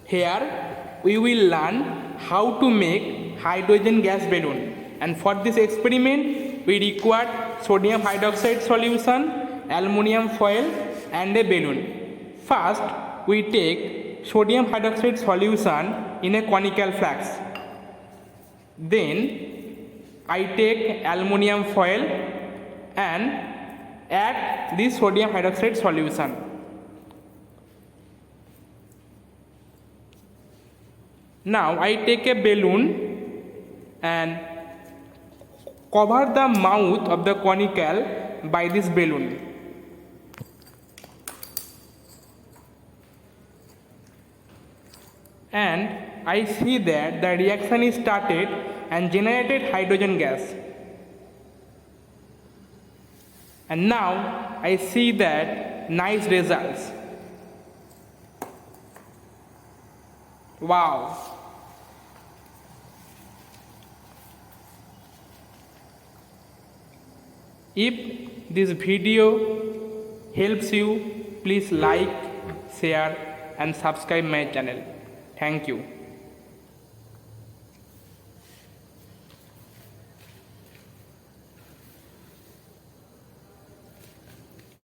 Here we will learn how to make hydrogen gas balloon, and for this experiment we require sodium hydroxide solution, aluminium foil and a balloon. First we take sodium hydroxide solution in a conical flask. Then I take aluminium foil and add this sodium hydroxide solution. Now I take a balloon and cover the mouth of the conical by this balloon. And I see that the reaction is started and generated hydrogen gas. And now I see that nice results. Wow! If this video helps you, please like, share and subscribe my channel. Thank you.